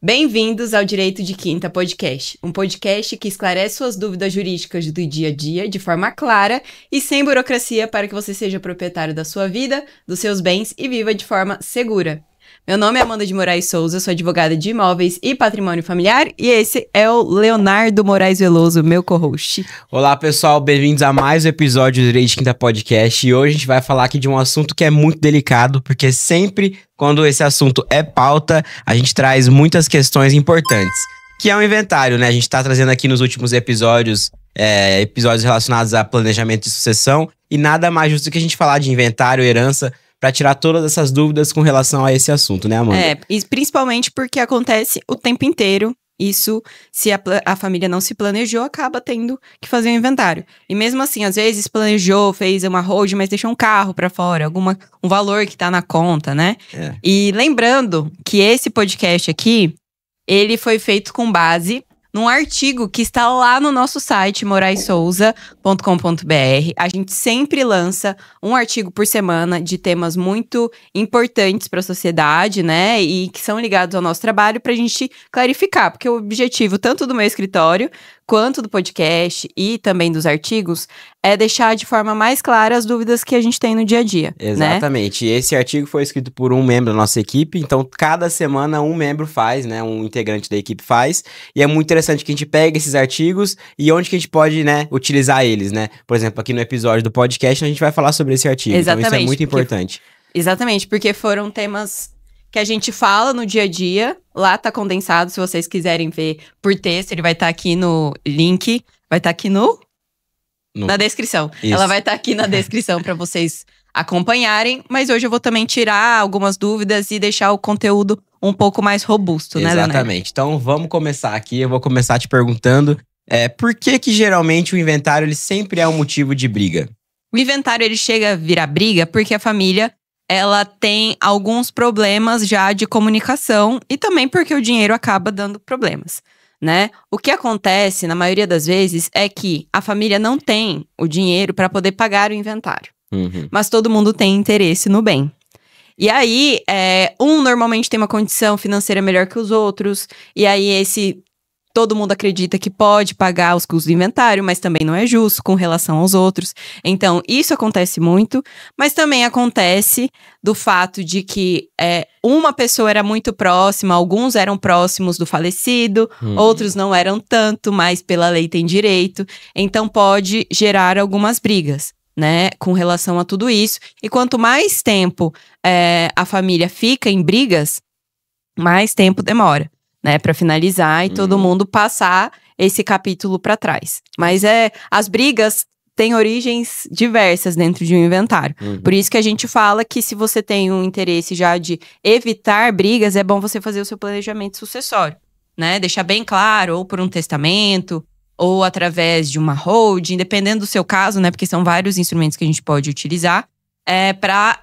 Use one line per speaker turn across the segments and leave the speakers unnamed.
Bem-vindos ao Direito de Quinta Podcast, um podcast que esclarece suas dúvidas jurídicas do dia a dia de forma clara e sem burocracia para que você seja proprietário da sua vida, dos seus bens e viva de forma segura. Meu nome é Amanda de Moraes Souza, sou advogada de imóveis e patrimônio familiar e esse é o Leonardo Moraes Veloso, meu co-host.
Olá pessoal, bem-vindos a mais um episódio do Direito de Quinta Podcast e hoje a gente vai falar aqui de um assunto que é muito delicado, porque sempre quando esse assunto é pauta, a gente traz muitas questões importantes, que é o inventário, né? A gente tá trazendo aqui nos últimos episódios, episódios relacionados a planejamento de sucessão e nada mais justo do que a gente falar de inventário, herança, para tirar todas essas dúvidas com relação a esse assunto, né, Amanda?
E principalmente porque acontece o tempo inteiro. Isso, se a família não se planejou, acaba tendo que fazer um inventário. E mesmo assim, às vezes planejou, fez uma hold, mas deixou um carro para fora, um valor que tá na conta, né? E lembrando que esse podcast aqui, ele foi feito com base num artigo que está lá no nosso site, moraessouza.com.br. A gente sempre lança um artigo por semana de temas muito importantes para a sociedade, né? E que são ligados ao nosso trabalho para a gente clarificar. Porque o objetivo tanto do meu escritório quanto do podcast e também dos artigos é deixar de forma mais clara as dúvidas que a gente tem no dia a dia.
Exatamente.
Né?
E esse artigo foi escrito por um membro da nossa equipe, então cada semana um membro faz, né? Um integrante da equipe faz. E é muito interessante que a gente pegue esses artigos e onde que a gente pode, né, utilizar eles, né? Por exemplo, aqui no episódio do podcast a gente vai falar sobre esse artigo.
Exatamente,
então isso é muito importante.
Exatamente, porque foram temas que a gente fala no dia a dia. Lá tá condensado, se vocês quiserem ver por texto, ele vai estar aqui no link, vai estar aqui na descrição.
Isso.
Ela vai estar aqui na descrição para vocês acompanharem, mas hoje eu vou também tirar algumas dúvidas e deixar o conteúdo um pouco mais robusto, né, Leonardo?
Exatamente. Então vamos começar aqui, eu vou começar te perguntando por que geralmente o inventário ele sempre é um motivo de briga?
O inventário ele chega a virar briga porque a família ela tem alguns problemas já de comunicação e também porque o dinheiro acaba dando problemas, né? O que acontece, na maioria das vezes, é que a família não tem o dinheiro para poder pagar o inventário. Mas todo mundo tem interesse no bem. E aí, normalmente tem uma condição financeira melhor que os outros, e aí todo mundo acredita que pode pagar os custos do inventário, mas também não é justo com relação aos outros. Então, isso acontece muito, mas também acontece do fato de que uma pessoa era muito próxima, alguns eram próximos do falecido, outros não eram tanto, mas pela lei tem direito. Então, pode gerar algumas brigas, né, com relação a tudo isso. E quanto mais tempo a família fica em brigas, mais tempo demora, né, para finalizar e todo mundo passar esse capítulo para trás. Mas as brigas têm origens diversas dentro de um inventário. Por isso que a gente fala que se você tem um interesse já de evitar brigas, é bom você fazer o seu planejamento sucessório, né? Deixar bem claro, ou por um testamento, ou através de uma holding, dependendo do seu caso, né? Porque são vários instrumentos que a gente pode utilizar para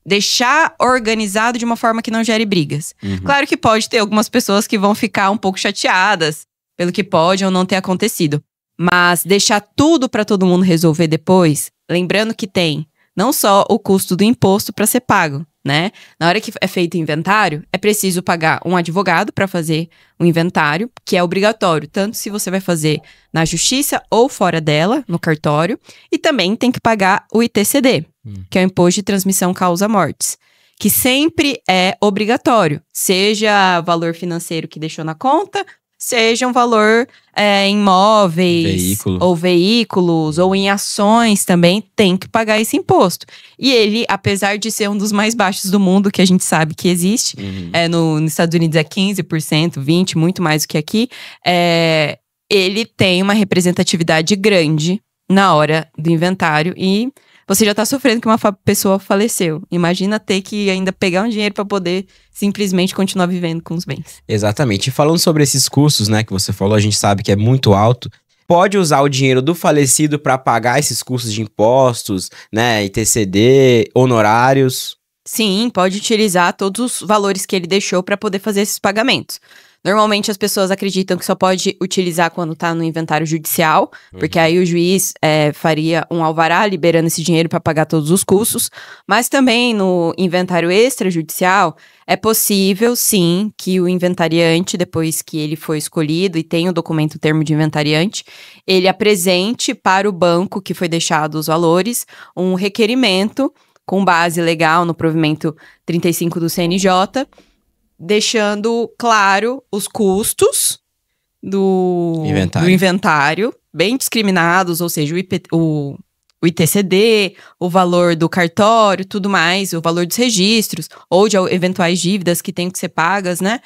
deixar organizado de uma forma que não gere brigas. Claro que pode ter algumas pessoas que vão ficar um pouco chateadas pelo que pode ou não ter acontecido. Mas deixar tudo para todo mundo resolver depois, lembrando que tem não só o custo do imposto para ser pago, né? Na hora que é feito o inventário, é preciso pagar um advogado para fazer o inventário, que é obrigatório, tanto se você vai fazer na justiça ou fora dela, no cartório. E também tem que pagar o ITCD, que é o Imposto de Transmissão Causa-Mortes, que sempre é obrigatório, seja valor financeiro que deixou na conta, seja um valor em imóveis, ou veículos, ou em ações também, tem que pagar esse imposto. E ele, apesar de ser um dos mais baixos do mundo, que a gente sabe que existe, nos Estados Unidos é 15%, 20%, muito mais do que aqui, ele tem uma representatividade grande na hora do inventário e você já tá sofrendo que uma pessoa faleceu. Imagina ter que ainda pegar um dinheiro para poder simplesmente continuar vivendo com os bens.
Exatamente. E falando sobre esses custos, né, que você falou, a gente sabe que é muito alto. Pode usar o dinheiro do falecido para pagar esses custos de impostos, né, ITCD, honorários?
Sim, pode utilizar todos os valores que ele deixou para poder fazer esses pagamentos. Normalmente as pessoas acreditam que só pode utilizar quando está no inventário judicial, porque aí o juiz faria um alvará liberando esse dinheiro para pagar todos os custos. Mas também no inventário extrajudicial é possível, sim, que o inventariante, depois que ele foi escolhido e tem o documento termo de inventariante, ele apresente para o banco que foi deixado os valores um requerimento com base legal no provimento 35 do CNJ, deixando claro os custos do inventário, bem discriminados, ou seja, o ITCD, o valor do cartório, tudo mais, o valor dos registros, ou de eventuais dívidas que têm que ser pagas, né?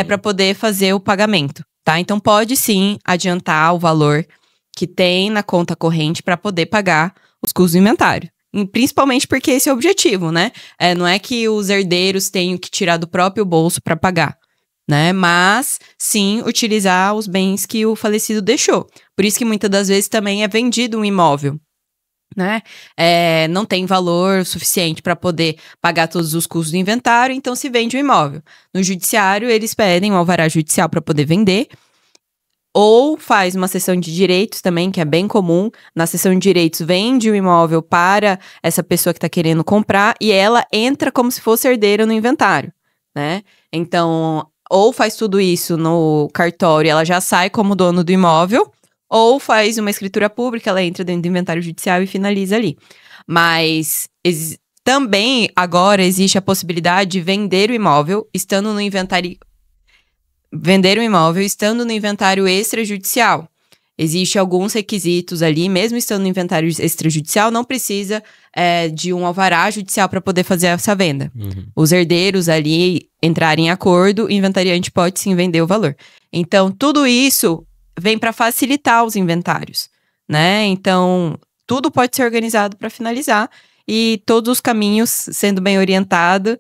Para poder fazer o pagamento, tá? Então, pode sim adiantar o valor que tem na conta corrente para poder pagar os custos do inventário. Principalmente porque esse é o objetivo, né? Não é que os herdeiros tenham que tirar do próprio bolso para pagar, né? Mas, sim, utilizar os bens que o falecido deixou. Por isso que muitas das vezes também é vendido um imóvel, né? Não tem valor suficiente para poder pagar todos os custos do inventário, então se vende um imóvel. No judiciário, eles pedem um alvará judicial para poder vender, ou faz uma cessão de direitos também, que é bem comum. Na cessão de direitos, vende o imóvel para essa pessoa que está querendo comprar e ela entra como se fosse herdeira no inventário, né? Então, ou faz tudo isso no cartório e ela já sai como dono do imóvel, ou faz uma escritura pública, ela entra dentro do inventário judicial e finaliza ali. Mas também agora existe a possibilidade de vender o imóvel estando no inventário. Vender um imóvel estando no inventário extrajudicial. Existem alguns requisitos ali, mesmo estando no inventário extrajudicial, não precisa de um alvará judicial para poder fazer essa venda. Os herdeiros ali entrarem em acordo, o inventariante pode sim vender o valor. Então, tudo isso vem para facilitar os inventários, né? Então, tudo pode ser organizado para finalizar e todos os caminhos, sendo bem orientado,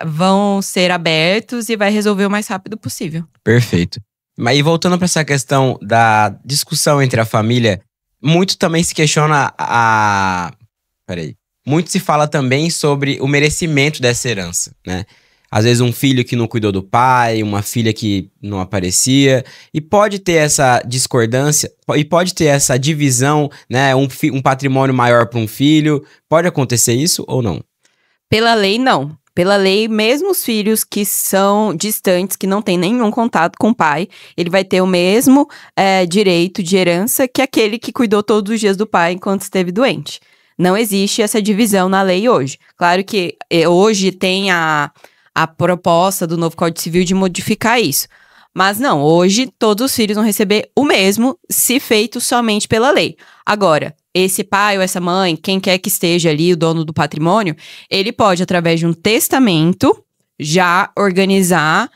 vão ser abertos e vai resolver o mais rápido possível.
Perfeito. Mas e voltando para essa questão da discussão entre a família, muito também se questiona muito se fala também sobre o merecimento dessa herança, né? Às vezes um filho que não cuidou do pai, uma filha que não aparecia, e pode ter essa discordância, e pode ter essa divisão, né? Um patrimônio maior para um filho. Pode acontecer isso ou não?
Pela lei, não. Pela lei, mesmo os filhos que são distantes, que não têm nenhum contato com o pai, ele vai ter o mesmo direito de herança que aquele que cuidou todos os dias do pai enquanto esteve doente. Não existe essa divisão na lei hoje. Claro que hoje tem a proposta do novo Código Civil de modificar isso. Mas não, hoje todos os filhos vão receber o mesmo, se feito somente pela lei. Agora, esse pai ou essa mãe, quem quer que esteja ali, o dono do patrimônio, ele pode, através de um testamento, já organizar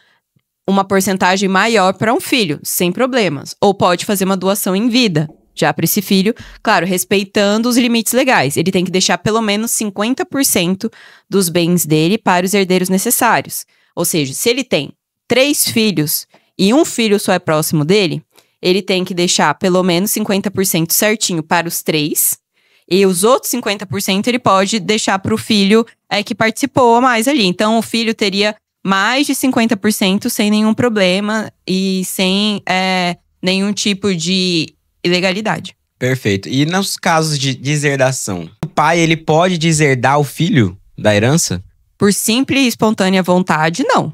uma porcentagem maior para um filho, sem problemas. Ou pode fazer uma doação em vida, já para esse filho, claro, respeitando os limites legais. Ele tem que deixar pelo menos 50% dos bens dele para os herdeiros necessários. Ou seja, se ele tem 3 filhos e um filho só é próximo dele, ele tem que deixar pelo menos 50% certinho para os 3. E os outros 50% ele pode deixar para o filho que participou mais ali. Então, o filho teria mais de 50% sem nenhum problema e sem nenhum tipo de ilegalidade.
Perfeito. E nos casos de deserdação, o pai ele pode deserdar o filho da herança?
Por simples e espontânea vontade, não.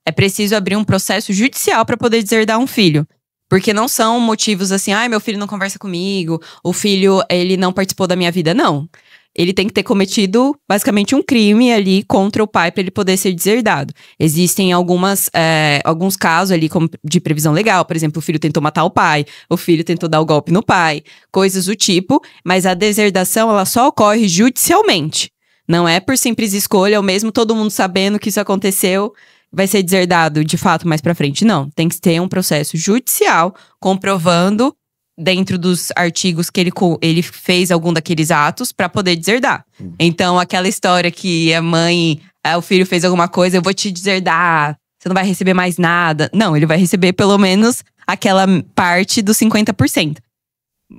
É preciso abrir um processo judicial para poder deserdar um filho. Porque não são motivos assim, meu filho não conversa comigo, o filho, ele não participou da minha vida, não. Ele tem que ter cometido, basicamente, um crime ali contra o pai para ele poder ser deserdado. Existem alguns casos ali como de previsão legal, por exemplo, o filho tentou matar o pai, o filho tentou dar o golpe no pai, coisas do tipo, mas a deserdação, ela só ocorre judicialmente. Não é por simples escolha, ou mesmo todo mundo sabendo que isso aconteceu, vai ser deserdado de fato mais pra frente. Não, tem que ter um processo judicial comprovando dentro dos artigos que ele fez algum daqueles atos pra poder deserdar. Então, aquela história que a mãe, o filho fez alguma coisa, eu vou te deserdar, você não vai receber mais nada. Não, ele vai receber pelo menos aquela parte dos 50%,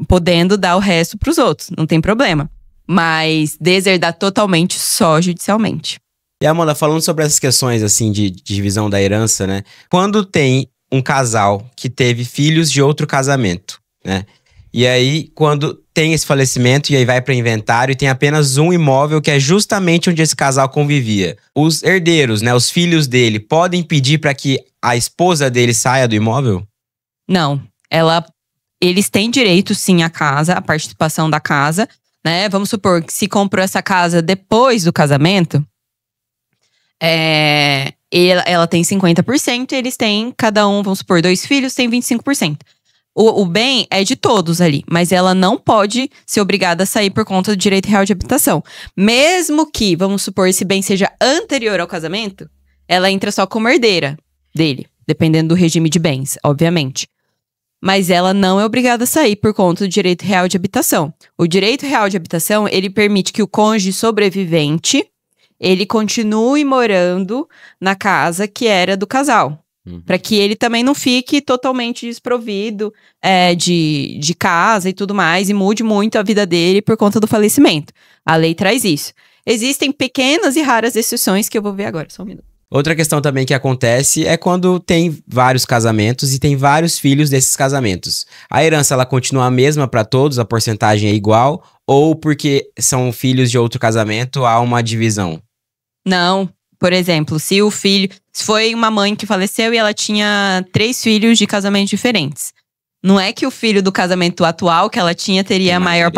podendo dar o resto pros outros, não tem problema. Mas deserdar totalmente só judicialmente.
E Amanda, falando sobre essas questões assim de divisão da herança, né? Quando tem um casal que teve filhos de outro casamento, né? E aí, quando tem esse falecimento e aí vai para inventário e tem apenas um imóvel que é justamente onde esse casal convivia. Os herdeiros, né, os filhos dele, podem pedir para que a esposa dele saia do imóvel?
Não, eles têm direito sim à casa, à participação da casa, né? Vamos supor que se comprou essa casa depois do casamento, ela tem 50% e eles têm, cada um, vamos supor, 2 filhos, tem 25%. O bem é de todos ali, mas ela não pode ser obrigada a sair por conta do direito real de habitação. Mesmo que, vamos supor, esse bem seja anterior ao casamento, ela entra só como herdeira dele, dependendo do regime de bens, obviamente. Mas ela não é obrigada a sair por conta do direito real de habitação. O direito real de habitação, ele permite que o cônjuge sobrevivente, ele continue morando na casa que era do casal. Para que ele também não fique totalmente desprovido de casa e tudo mais, e mude muito a vida dele por conta do falecimento. A lei traz isso. Existem pequenas e raras exceções que eu vou ver agora, só um minuto.
Outra questão também que acontece é quando tem vários casamentos e tem vários filhos desses casamentos. A herança, ela continua a mesma para todos, a porcentagem é igual, ou porque são filhos de outro casamento, há uma divisão?
Não. Por exemplo, se foi uma mãe que faleceu e ela tinha 3 filhos de casamentos diferentes. Não é que o filho do casamento atual que ela tinha teria a maior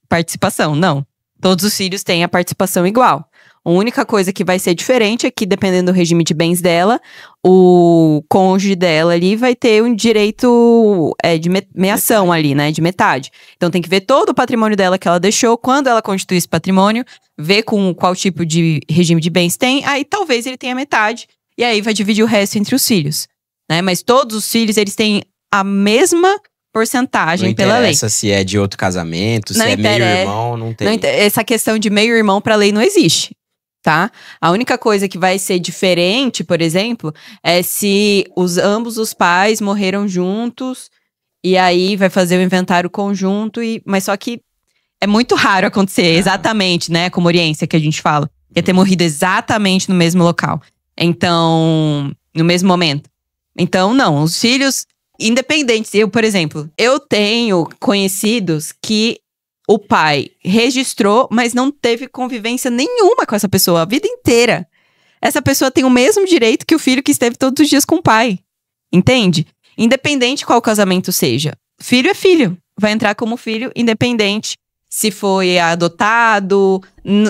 participação, não. Todos os filhos têm a participação igual. A única coisa que vai ser diferente é que, dependendo do regime de bens dela, o cônjuge dela ali vai ter um direito de meação ali, né? De metade. Então tem que ver todo o patrimônio dela que ela deixou, quando ela constitui esse patrimônio, ver com qual tipo de regime de bens tem, aí talvez ele tenha metade, e aí vai dividir o resto entre os filhos, né? Mas todos os filhos, eles têm a mesma porcentagem pela lei.
Não interessa se é de outro casamento, se é meio-irmão, não tem.
Essa questão de meio-irmão pra lei não existe. Tá? A única coisa que vai ser diferente, por exemplo, é se ambos os pais morreram juntos e aí vai fazer o inventário conjunto, mas só que é muito raro acontecer exatamente, né? Como oriência que a gente fala. Que é ter morrido exatamente no mesmo local. Então, no mesmo momento. Então, não. Os filhos, independentes. Eu, por exemplo, eu tenho conhecidos que o pai registrou, mas não teve convivência nenhuma com essa pessoa a vida inteira. Essa pessoa tem o mesmo direito que o filho que esteve todos os dias com o pai. Entende? Independente qual casamento seja. Filho é filho. Vai entrar como filho, independente se foi adotado.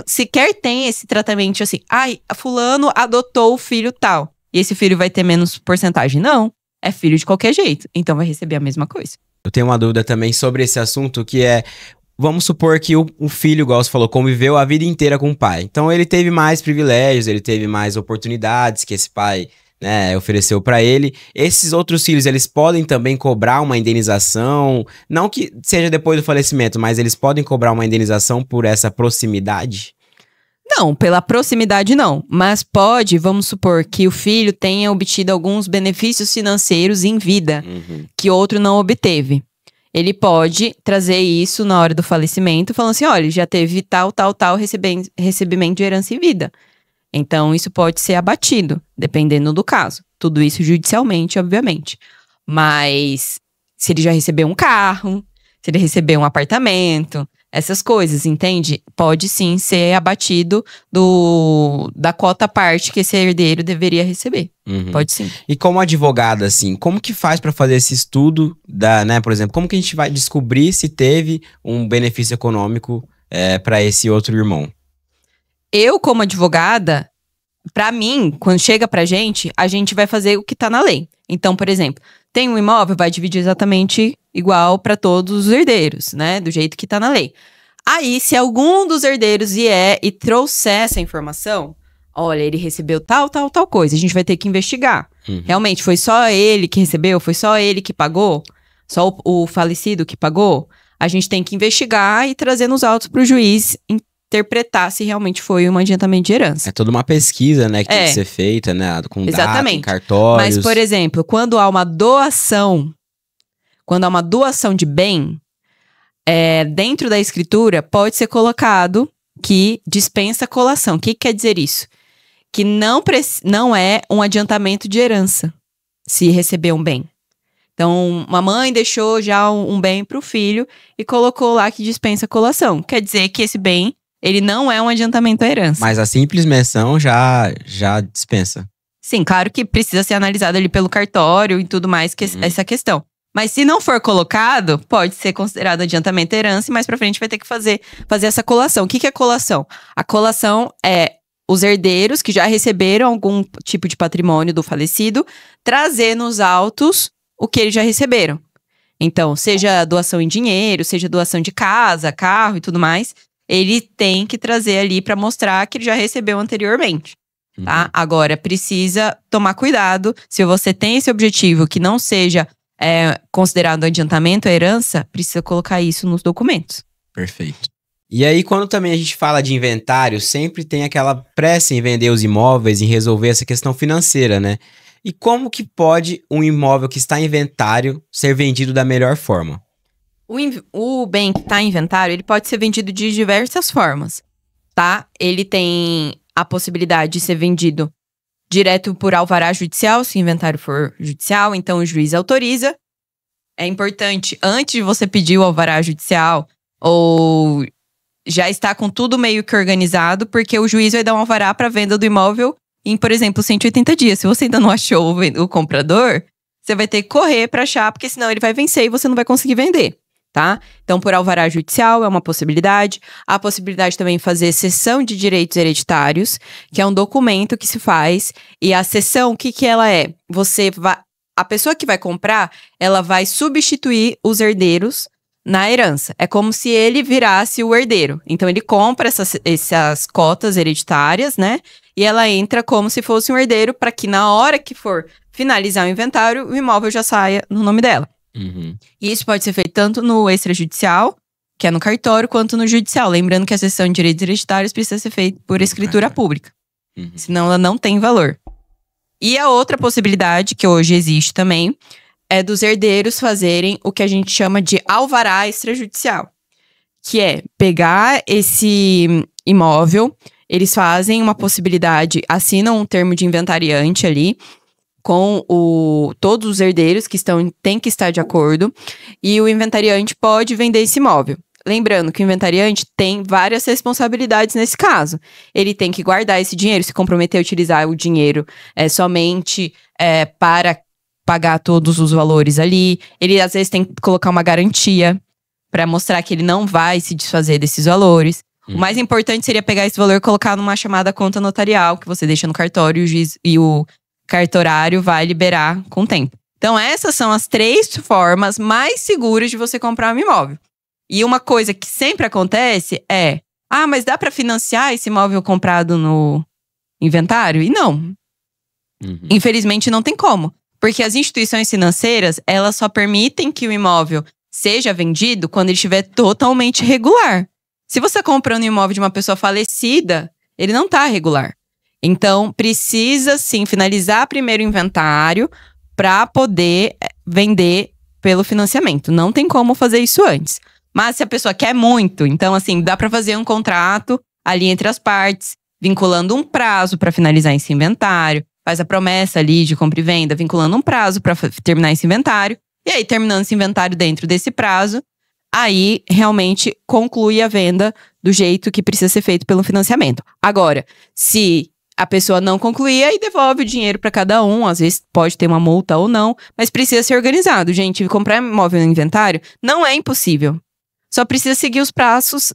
Sequer tem esse tratamento assim. Ai, fulano adotou o filho tal. E esse filho vai ter menos porcentagem. Não. É filho de qualquer jeito. Então vai receber a mesma coisa.
Eu tenho uma dúvida também sobre esse assunto, que é... Vamos supor que o filho, igual você falou, conviveu a vida inteira com o pai. Então ele teve mais privilégios, ele teve mais oportunidades que esse pai, né, ofereceu pra ele. Esses outros filhos, eles podem também cobrar uma indenização, não que seja depois do falecimento, mas eles podem cobrar uma indenização por essa proximidade?
Não, pela proximidade não. Mas pode, vamos supor, que o filho tenha obtido alguns benefícios financeiros em vida, que outro não obteve. Ele pode trazer isso na hora do falecimento, falando assim, olha, já teve tal recebimento de herança em vida. Então, isso pode ser abatido, dependendo do caso. Tudo isso judicialmente, obviamente. Mas, se ele já recebeu um carro, se ele recebeu um apartamento, essas coisas, entende? Pode sim ser abatido da cota parte que esse herdeiro deveria receber. Pode sim.
E como advogada, assim, como que faz pra fazer esse estudo né, por exemplo, como que a gente vai descobrir se teve um benefício econômico pra esse outro irmão?
Eu, como advogada, pra mim, quando chega pra gente, a gente vai fazer o que tá na lei. Então, por exemplo, tem um imóvel, vai dividir exatamente igual pra todos os herdeiros, né? Do jeito que tá na lei. Aí, se algum dos herdeiros vier e trouxer essa informação, olha, ele recebeu tal coisa, a gente vai ter que investigar. Realmente, foi só ele que recebeu? Foi só ele que pagou? Só o falecido que pagou? A gente tem que investigar e trazer nos autos pro juiz interpretar se realmente foi um adiantamento de herança.
É toda uma pesquisa, né, que tem que ser feita, né, com data, em cartórios.
Mas, por exemplo, quando há uma doação de bem, dentro da escritura pode ser colocado que dispensa colação. O que quer dizer isso? Que não é um adiantamento de herança se receber um bem. Então, uma mãe deixou já um bem para o filho e colocou lá que dispensa colação. Quer dizer que esse bem, ele não é um adiantamento à herança.
Mas a simples menção já dispensa.
Sim, claro que precisa ser analisado ali pelo cartório e tudo mais, essa questão. Mas se não for colocado, pode ser considerado adiantamento à herança e mais pra frente vai ter que fazer essa colação. O que é colação? A colação é os herdeiros que já receberam algum tipo de patrimônio do falecido trazer nos autos o que eles já receberam. Então, seja doação em dinheiro, seja doação de casa, carro e tudo mais, ele tem que trazer ali pra mostrar que ele já recebeu anteriormente. Tá? Agora, precisa tomar cuidado. Se você tem esse objetivo que não seja considerado adiantamento à herança, precisa colocar isso nos documentos.
Perfeito. E aí, quando também a gente fala de inventário, sempre tem aquela pressa em vender os imóveis, em resolver essa questão financeira, né? E como que pode um imóvel que está em inventário ser vendido da melhor forma?
O bem que está em inventário, ele pode ser vendido de diversas formas, tá? Ele tem a possibilidade de ser vendido direto por alvará judicial, se o inventário for judicial, então o juiz autoriza. É importante, antes de você pedir o alvará judicial, ou já está com tudo meio que organizado, porque o juiz vai dar um alvará para venda do imóvel em, por exemplo, 180 dias. Se você ainda não achou o comprador, você vai ter que correr para achar, porque senão ele vai vencer e você não vai conseguir vender. Tá? Então, por alvará judicial é uma possibilidade. Há a possibilidade também de fazer cessão de direitos hereditários, que é um documento que se faz. E a cessão, o que ela é? A pessoa que vai comprar, ela vai substituir os herdeiros na herança. É como se ele virasse o herdeiro. Então, ele compra essas cotas hereditárias, né? E ela entra como se fosse um herdeiro, para que na hora que for finalizar o inventário, o imóvel já saia no nome dela. E isso pode ser feito tanto no extrajudicial, que é no cartório, quanto no judicial. Lembrando que a cessão de direitos hereditários precisa ser feita por escritura pública. Senão ela não tem valor. E a outra possibilidade, que hoje existe também, é dos herdeiros fazerem o que a gente chama de alvará extrajudicial. Que é pegar esse imóvel, eles fazem uma possibilidade, assinam um termo de inventariante ali, com todos os herdeiros que têm que estar de acordo, e o inventariante pode vender esse imóvel. Lembrando que o inventariante tem várias responsabilidades nesse caso. Ele tem que guardar esse dinheiro, se comprometer a utilizar o dinheiro somente para pagar todos os valores ali. Ele, às vezes, tem que colocar uma garantia para mostrar que ele não vai se desfazer desses valores. O mais importante seria pegar esse valor e colocar numa chamada conta notarial, que você deixa no cartório, o juiz e o cartorário vai liberar com o tempo. Então, essas são as 3 formas mais seguras de você comprar um imóvel. E uma coisa que sempre acontece é: mas dá para financiar esse imóvel comprado no inventário? E não. Infelizmente, não tem como. Porque as instituições financeiras, elas só permitem que o imóvel seja vendido quando ele estiver totalmente regular. Se você comprando um imóvel de uma pessoa falecida, ele não está regular. Então, precisa sim finalizar primeiro o inventário para poder vender pelo financiamento. Não tem como fazer isso antes. Mas se a pessoa quer muito, então assim, dá para fazer um contrato ali entre as partes, vinculando um prazo para finalizar esse inventário, faz a promessa ali de compra e venda, vinculando um prazo para terminar esse inventário. E aí, terminando esse inventário dentro desse prazo, aí realmente conclui a venda do jeito que precisa ser feito pelo financiamento. Agora, se a pessoa não concluir, aí devolve o dinheiro para cada um. Às vezes pode ter uma multa ou não, mas precisa ser organizado. Gente, comprar imóvel no inventário não é impossível. Só precisa seguir os prazos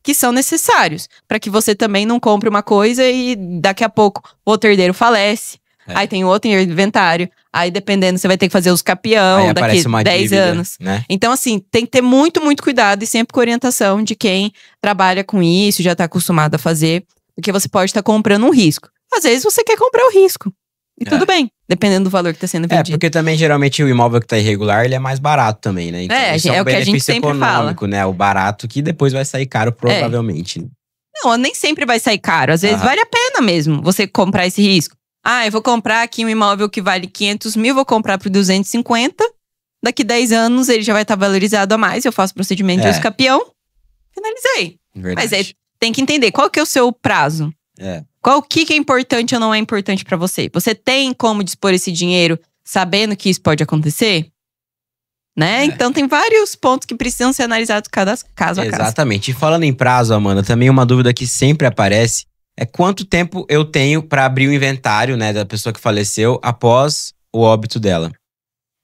que são necessários, para que você também não compre uma coisa e daqui a pouco o outro herdeiro falece. Aí tem outro inventário. Aí, dependendo, você vai ter que fazer os capião daqui 10 anos. Né? Então, assim, tem que ter muito, muito cuidado e sempre com orientação de quem trabalha com isso, já tá acostumado a fazer. Porque você pode estar comprando um risco. Às vezes, você quer comprar o risco. E tudo bem, dependendo do valor que está sendo vendido.
Porque também, geralmente, o imóvel que tá irregular, ele é mais barato também, né? Então,
isso é o que a gente sempre
econômico,
fala.
Né? O barato que depois vai sair caro, provavelmente.
Não, nem sempre vai sair caro. Às vezes, vale a pena mesmo você comprar esse risco. Eu vou comprar aqui um imóvel que vale 500 mil, vou comprar por 250. Daqui 10 anos ele já vai estar valorizado a mais. Eu faço procedimento de uso capião. Finalizei.
Verdade.
Mas tem que entender qual que é o seu prazo. O que é importante ou não é importante pra você. Você tem como dispor esse dinheiro sabendo que isso pode acontecer? Né? Então tem vários pontos que precisam ser analisados cada caso a caso.
Exatamente. E falando em prazo, Amanda, também uma dúvida que sempre aparece é quanto tempo eu tenho pra abrir o inventário, né, da pessoa que faleceu após o óbito dela.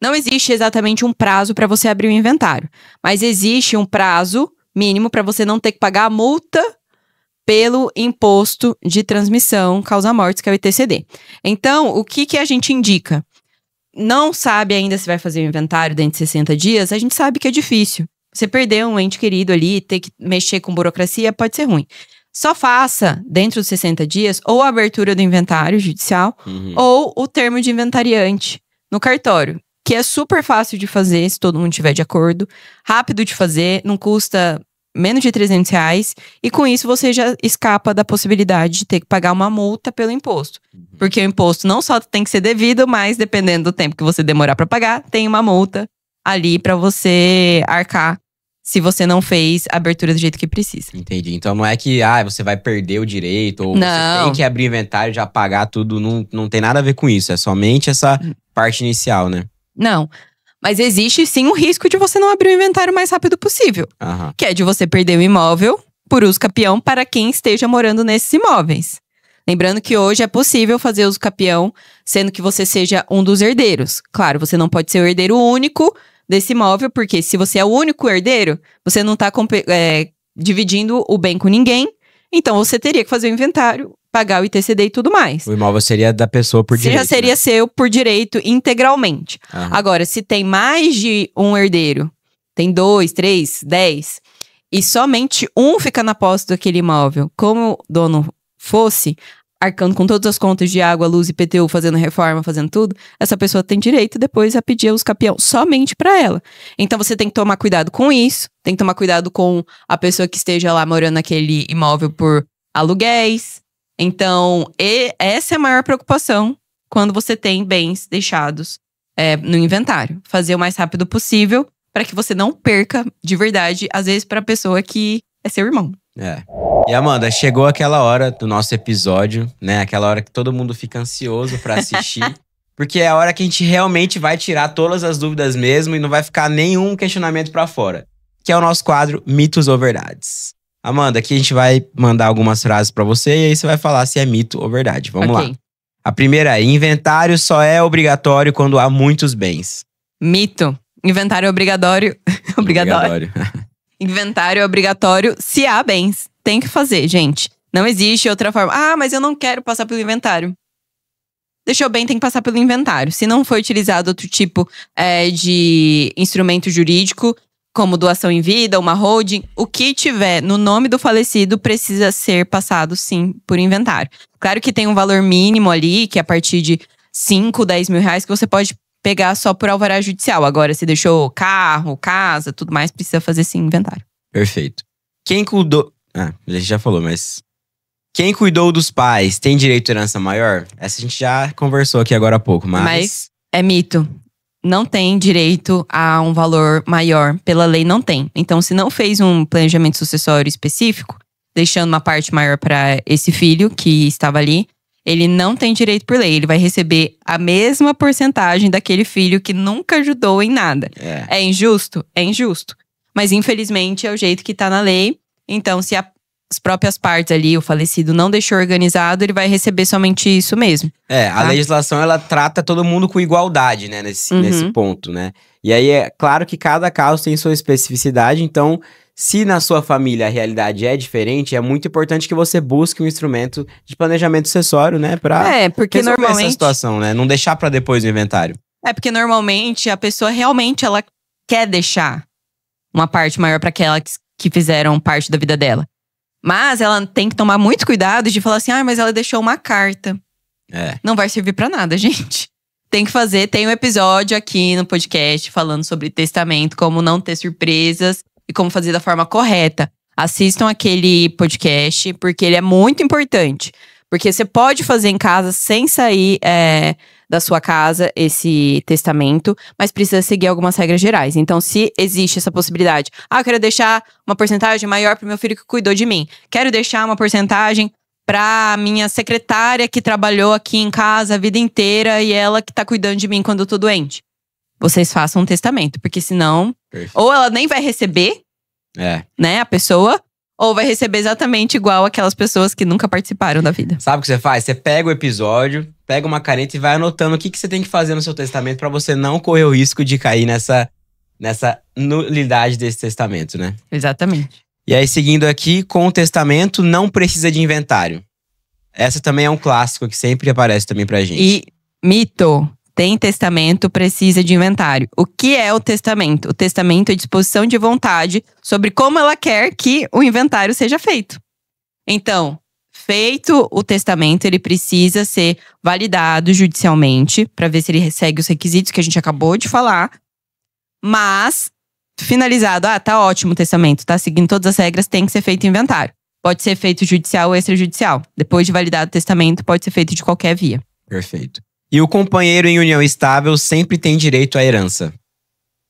Não existe exatamente um prazo pra você abrir o inventário, mas existe um prazo mínimo pra você não ter que pagar a multa pelo imposto de transmissão causa-mortes, que é o ITCD. Então, o que a gente indica? Não sabe ainda se vai fazer o inventário dentro de 60 dias, a gente sabe que é difícil. Você perder um ente querido ali, ter que mexer com burocracia, pode ser ruim. Só faça, dentro dos 60 dias, ou a abertura do inventário judicial, ou o termo de inventariante no cartório, que é super fácil de fazer, se todo mundo estiver de acordo. Rápido de fazer, não custa menos de R$300. E com isso, você já escapa da possibilidade de ter que pagar uma multa pelo imposto. Porque o imposto não só tem que ser devido, mas dependendo do tempo que você demorar para pagar, tem uma multa ali para você arcar se você não fez a abertura do jeito que precisa.
Entendi. Então não é que você vai perder o direito ou
Não.
você tem que abrir inventário e já pagar tudo. Não tem nada a ver com isso. É somente essa parte inicial, né?
Não. Mas existe sim o risco de você não abrir o inventário o mais rápido possível. Que é de você perder o imóvel por uso capião para quem esteja morando nesses imóveis. Lembrando que hoje é possível fazer uso capião, sendo que você seja um dos herdeiros. Claro, você não pode ser o herdeiro único desse imóvel, porque se você é o único herdeiro, você não está dividindo o bem com ninguém. Então, você teria que fazer o inventário, pagar o ITCD e tudo mais.
O imóvel seria da pessoa por direito.
Já seria seu por direito integralmente. Agora, se tem mais de um herdeiro, tem 2, 3, 10, e somente um fica na posse daquele imóvel, como o dono fosse, arcando com todas as contas de água, luz e IPTU, fazendo reforma, fazendo tudo, essa pessoa tem direito depois a pedir os capião somente para ela. Então você tem que tomar cuidado com isso, tem que tomar cuidado com a pessoa que esteja lá morando naquele imóvel por aluguéis. Então, essa é a maior preocupação quando você tem bens deixados no inventário. Fazer o mais rápido possível para que você não perca de verdade, às vezes, para a pessoa que é seu irmão.
E Amanda, chegou aquela hora do nosso episódio, né? Aquela hora que todo mundo fica ansioso pra assistir. Porque é a hora que a gente realmente vai tirar todas as dúvidas mesmo e não vai ficar nenhum questionamento pra fora. Que é o nosso quadro Mitos ou Verdades. Amanda, aqui a gente vai mandar algumas frases pra você e aí você vai falar se é mito ou verdade. Vamos lá. A primeira é: inventário só é obrigatório quando há muitos bens.
Mito. Inventário é obrigatório. Obrigatório. Inventário é obrigatório se há bens. Tem que fazer, gente. Não existe outra forma. Mas eu não quero passar pelo inventário. Deixou bem, tem que passar pelo inventário. Se não for utilizado outro tipo de instrumento jurídico, como doação em vida, uma holding, o que tiver no nome do falecido precisa ser passado, sim, por inventário. Claro que tem um valor mínimo ali, que é a partir de 5, 10 mil reais, que você pode pegar só por alvará judicial. Agora, se deixou carro, casa, tudo mais, precisa fazer sim inventário.
Perfeito. Quem cuidou... a gente já falou, mas... Quem cuidou dos pais tem direito à herança maior? Essa a gente já conversou aqui agora há pouco,
mas é mito. Não tem direito a um valor maior. Pela lei, não tem. Então, se não fez um planejamento sucessório específico, deixando uma parte maior para esse filho que estava ali, ele não tem direito por lei. Ele vai receber a mesma porcentagem daquele filho que nunca ajudou em nada. É injusto? É injusto. Mas, infelizmente, é o jeito que tá na lei. Então, se as próprias partes ali, o falecido não deixou organizado, ele vai receber somente isso mesmo.
A legislação, ela trata todo mundo com igualdade, né? Nesse ponto, né? E aí, é claro que cada caso tem sua especificidade. Então, se na sua família a realidade é diferente, é muito importante que você busque um instrumento de planejamento sucessório, né? Pra
porque
resolver
normalmente
essa situação, né? Não deixar pra depois o inventário.
Porque normalmente a pessoa realmente ela quer deixar uma parte maior pra aquela que fizeram parte da vida dela. Mas ela tem que tomar muito cuidado de falar assim, mas ela deixou uma carta. Não vai servir pra nada, gente. Tem que fazer, tem um episódio aqui no podcast falando sobre testamento, como não ter surpresas e como fazer da forma correta. Assistam aquele podcast, porque ele é muito importante. Porque você pode fazer em casa sem sair da sua casa esse testamento, mas precisa seguir algumas regras gerais. Então, se existe essa possibilidade, eu quero deixar uma porcentagem maior pro meu filho que cuidou de mim. Quero deixar uma porcentagem pra minha secretária que trabalhou aqui em casa a vida inteira e ela que tá cuidando de mim quando eu tô doente. Vocês façam um testamento, porque senão…
Perfeito.
Ou ela nem vai receber, né, a pessoa… Ou vai receber exatamente igual aquelas pessoas que nunca participaram da vida.
Sabe o que você faz? Você pega o episódio, pega uma caneta e vai anotando o que você tem que fazer no seu testamento pra você não correr o risco de cair nessa nulidade desse testamento, né?
Exatamente.
E aí, seguindo aqui, com o testamento, não precisa de inventário. Essa também é um clássico que sempre aparece também pra gente.
E mito… Tem testamento, precisa de inventário. O que é o testamento? O testamento é disposição de vontade sobre como ela quer que o inventário seja feito. Então, feito o testamento, ele precisa ser validado judicialmente para ver se ele segue os requisitos que a gente acabou de falar. Mas, finalizado, tá ótimo o testamento, tá seguindo todas as regras, tem que ser feito inventário. Pode ser feito judicial ou extrajudicial. Depois de validado o testamento, pode ser feito de qualquer via.
Perfeito. E o companheiro em união estável sempre tem direito à herança?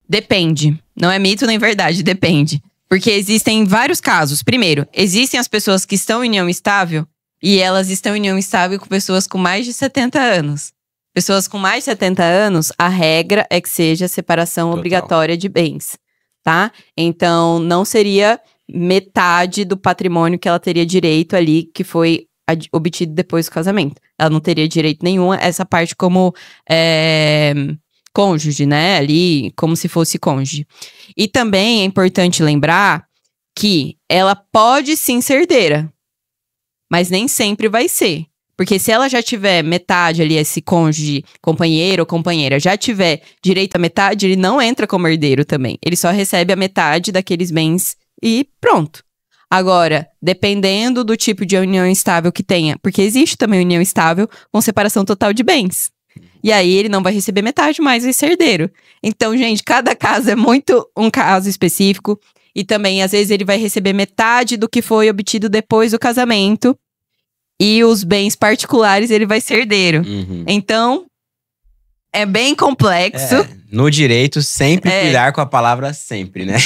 Depende. Não é mito nem verdade, depende. Porque existem vários casos. Primeiro, existem as pessoas que estão em união estável e elas estão em união estável com pessoas com mais de 70 anos. Pessoas com mais de 70 anos, a regra é que seja separação obrigatória de bens, tá? Então, não seria metade do patrimônio que ela teria direito ali, que foi obtido depois do casamento. Ela não teria direito nenhum, essa parte como cônjuge, né? Ali, como se fosse cônjuge. E também é importante lembrar que ela pode sim ser herdeira, mas nem sempre vai ser. Porque se ela já tiver metade ali, esse cônjuge, companheiro ou companheira, já tiver direito à metade, ele não entra como herdeiro também. Ele só recebe a metade daqueles bens e pronto. Agora, dependendo do tipo de união estável que tenha, porque existe também união estável com separação total de bens. E aí ele não vai receber metade, mas vai ser herdeiro. Então, gente, cada caso é muito um caso específico. E também, às vezes, ele vai receber metade do que foi obtido depois do casamento. E os bens particulares, ele vai ser herdeiro.
Uhum.
Então, é bem complexo.
No direito, sempre cuidar com a palavra sempre, né?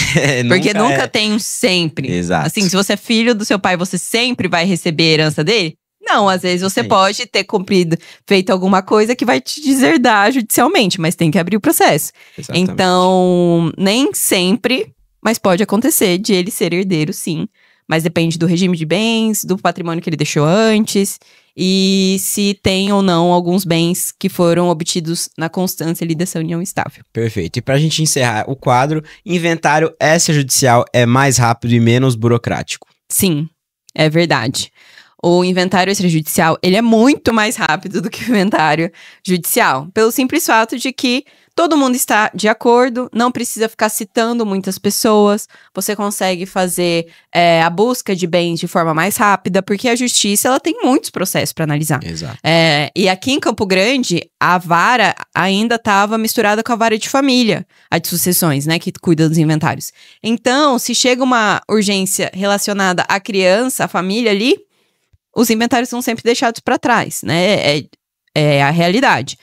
Porque nunca tem um sempre.
Exato.
Assim, se você é filho do seu pai, você sempre vai receber a herança dele? Não, às vezes você pode ter feito alguma coisa que vai te deserdar judicialmente, mas tem que abrir o processo.
Exatamente.
Então, nem sempre, mas pode acontecer de ele ser herdeiro, sim. Mas depende do regime de bens, do patrimônio que ele deixou antes e se tem ou não alguns bens que foram obtidos na constância ali dessa união estável.
Perfeito. E pra gente encerrar o quadro, inventário extrajudicial é mais rápido e menos burocrático?
Sim, é verdade. O inventário extrajudicial, ele é muito mais rápido do que o inventário judicial. Pelo simples fato de que todo mundo está de acordo, não precisa ficar citando muitas pessoas. Você consegue fazer a busca de bens de forma mais rápida, porque a justiça ela tem muitos processos para analisar.
Exato.
E aqui em Campo Grande, a vara ainda estava misturada com a vara de família, a de sucessões, né, que cuida dos inventários. Então, se chega uma urgência relacionada à criança, à família ali, os inventários são sempre deixados para trás, né? É a realidade.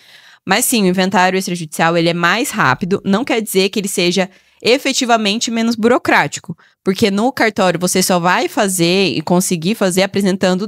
Mas sim, o inventário extrajudicial, ele é mais rápido, não quer dizer que ele seja efetivamente menos burocrático. Porque no cartório você só vai fazer e conseguir fazer apresentando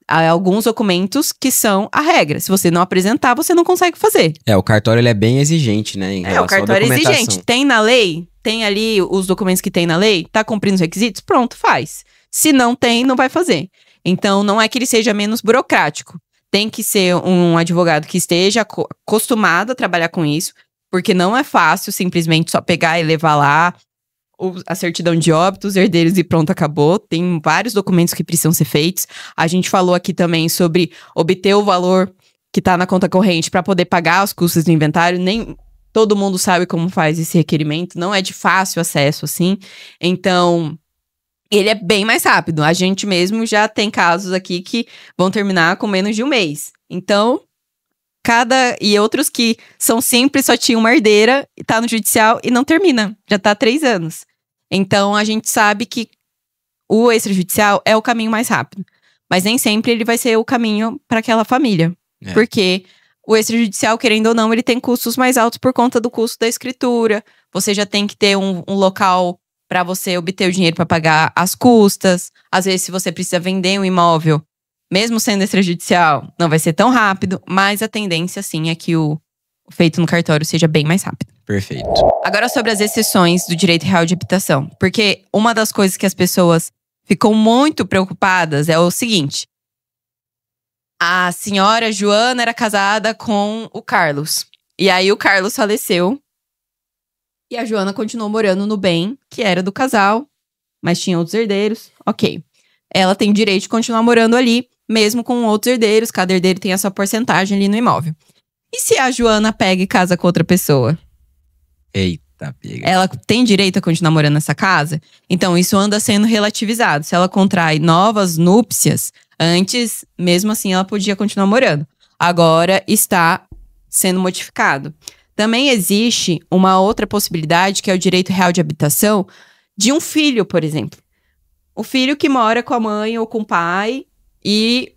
alguns documentos que são a regra. Se você não apresentar, você não consegue fazer.
O cartório ele é bem exigente, né? Em relação
o cartório
à documentação.
é exigente. Tem na lei, tem ali os documentos que tem na lei, tá cumprindo os requisitos, pronto, faz. Se não tem, não vai fazer. Então, não é que ele seja menos burocrático. Tem que ser um advogado que esteja acostumado a trabalhar com isso, porque não é fácil simplesmente só pegar e levar lá a certidão de óbito, os herdeiros e pronto, acabou. Tem vários documentos que precisam ser feitos. A gente falou aqui também sobre obter o valor que está na conta corrente para poder pagar os custos do inventário. Nem todo mundo sabe como faz esse requerimento, não é de fácil acesso, assim. Então, ele é bem mais rápido. A gente mesmo já tem casos aqui que vão terminar com menos de um mês. Então, e outros que são simples, só tinha uma herdeira, tá no judicial e não termina. Já tá há 3 anos. Então, a gente sabe que o extrajudicial é o caminho mais rápido. Mas nem sempre ele vai ser o caminho para aquela família. Porque o extrajudicial, querendo ou não, ele tem custos mais altos por conta do custo da escritura. Você já tem que ter um local para você obter o dinheiro para pagar as custas. Às vezes, se você precisa vender um imóvel, mesmo sendo extrajudicial, não vai ser tão rápido. Mas a tendência, sim, é que o feito no cartório seja bem mais rápido.
Perfeito.
Agora, sobre as exceções do direito real de habitação. Porque uma das coisas que as pessoas ficam muito preocupadas é o seguinte. A senhora Joana era casada com o Carlos. E aí o Carlos faleceu. E a Joana continuou morando no bem, que era do casal. Mas tinha outros herdeiros. Ok. Ela tem direito de continuar morando ali, mesmo com outros herdeiros. Cada herdeiro tem a sua porcentagem ali no imóvel. E se a Joana pega e casa com outra pessoa?
Eita, pega.
Ela tem direito a continuar morando nessa casa? Então, isso anda sendo relativizado. Se ela contrai novas núpcias, antes, mesmo assim, ela podia continuar morando. Agora está sendo modificado. Também existe uma outra possibilidade, que é o direito real de habitação de um filho, por exemplo. O filho que mora com a mãe ou com o pai e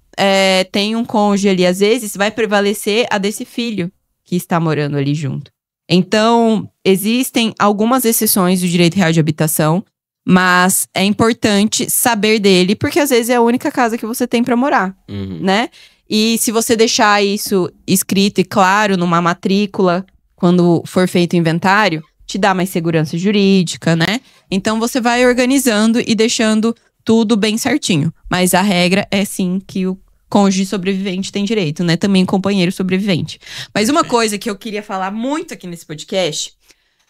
tem um cônjuge ali, às vezes, vai prevalecer a desse filho que está morando ali junto. Então, existem algumas exceções do direito real de habitação, mas é importante saber dele, porque às vezes é a única casa que você tem para morar, né? E se você deixar isso escrito e claro numa matrícula, quando for feito o inventário, te dá mais segurança jurídica, né? Então, você vai organizando e deixando tudo bem certinho. Mas a regra é sim que o cônjuge sobrevivente tem direito, né? Também companheiro sobrevivente. Mas uma coisa que eu queria falar muito aqui nesse podcast.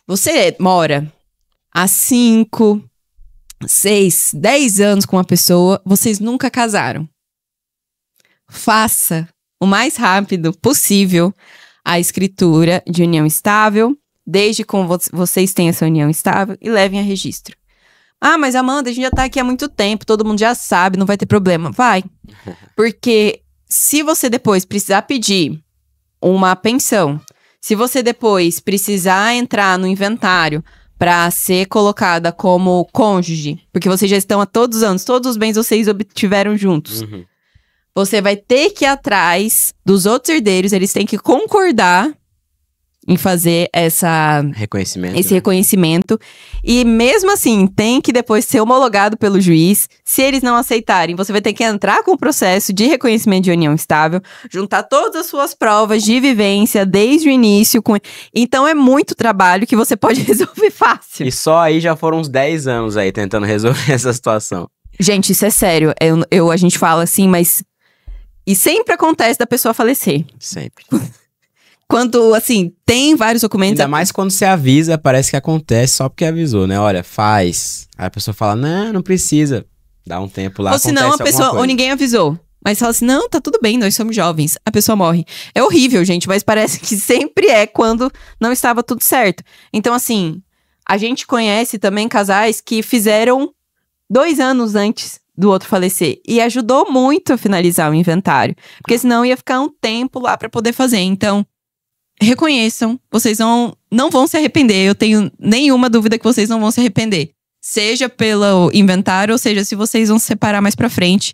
Você mora há 5, 6, 10 anos com uma pessoa, vocês nunca casaram. Faça o mais rápido possível a escritura de união estável, desde que vocês tenham essa união estável e levem a registro. Ah, mas Amanda, a gente já tá aqui há muito tempo, todo mundo já sabe, não vai ter problema. Vai. Porque se você depois precisar pedir uma pensão, se você depois precisar entrar no inventário para ser colocada como cônjuge, porque vocês já estão há todos os anos, todos os bens vocês obtiveram juntos. Você vai ter que ir atrás dos outros herdeiros, eles têm que concordar em fazer esse reconhecimento. E mesmo assim, tem que depois ser homologado pelo juiz. Se eles não aceitarem, você vai ter que entrar com o processo de reconhecimento de união estável, juntar todas as suas provas de vivência desde o início. Então é muito trabalho que você pode resolver fácil.
E só aí já foram uns 10 anos aí tentando resolver essa situação.
Gente, isso é sério. A gente fala assim, mas... E sempre acontece da pessoa falecer.
Sempre.
Quando, assim, tem vários documentos...
Ainda mais quando você avisa, parece que acontece só porque avisou, né? Olha, faz. Aí a pessoa fala, não precisa. Dá um tempo lá,
ou senão a pessoa, ou ninguém avisou. Mas fala assim, não, tá tudo bem, nós somos jovens. A pessoa morre. É horrível, gente, mas parece que sempre é quando não estava tudo certo. Então, assim, a gente conhece também casais que fizeram 2 anos antes do outro falecer. E ajudou muito a finalizar o inventário. Porque senão ia ficar um tempo lá pra poder fazer. Então, reconheçam. Vocês não vão se arrepender. Eu tenho nenhuma dúvida que vocês não vão se arrepender. Seja pelo inventário, ou seja, se vocês vão se separar mais pra frente.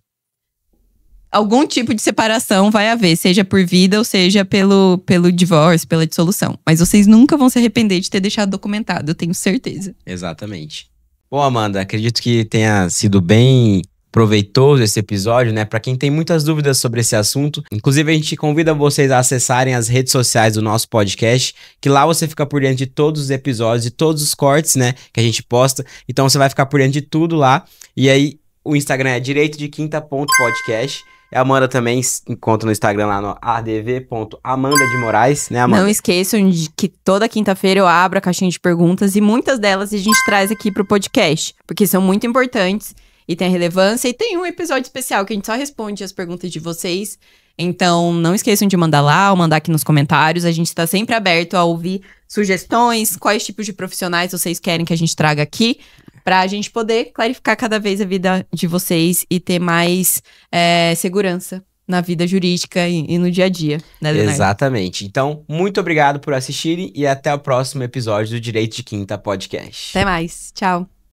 Algum tipo de separação vai haver. Seja por vida, ou seja pelo divórcio, pela dissolução. Mas vocês nunca vão se arrepender de ter deixado documentado. Eu tenho certeza.
Exatamente. Bom, Amanda, acredito que tenha sido bem proveitoso esse episódio, né? Para quem tem muitas dúvidas sobre esse assunto. Inclusive, a gente convida vocês a acessarem as redes sociais do nosso podcast, que lá você fica por dentro de todos os episódios, de todos os cortes, né? Que a gente posta. Então, você vai ficar por dentro de tudo lá. E aí, o Instagram é direitodequinta.podcast. A Amanda também encontra no Instagram lá no adv.amandademoraes, né, Amanda?
Não esqueçam de que toda quinta-feira eu abro a caixinha de perguntas e muitas delas a gente traz aqui pro podcast, porque são muito importantes e tem relevância. E tem um episódio especial que a gente só responde as perguntas de vocês. Então, não esqueçam de mandar lá ou mandar aqui nos comentários. A gente tá sempre aberto a ouvir sugestões, quais tipos de profissionais vocês querem que a gente traga aqui, pra gente poder clarificar cada vez a vida de vocês e ter mais segurança na vida jurídica e no dia a dia, né, Leonardo?
Exatamente. Então, muito obrigado por assistirem e até o próximo episódio do Direito de Quinta Podcast.
Até mais. Tchau.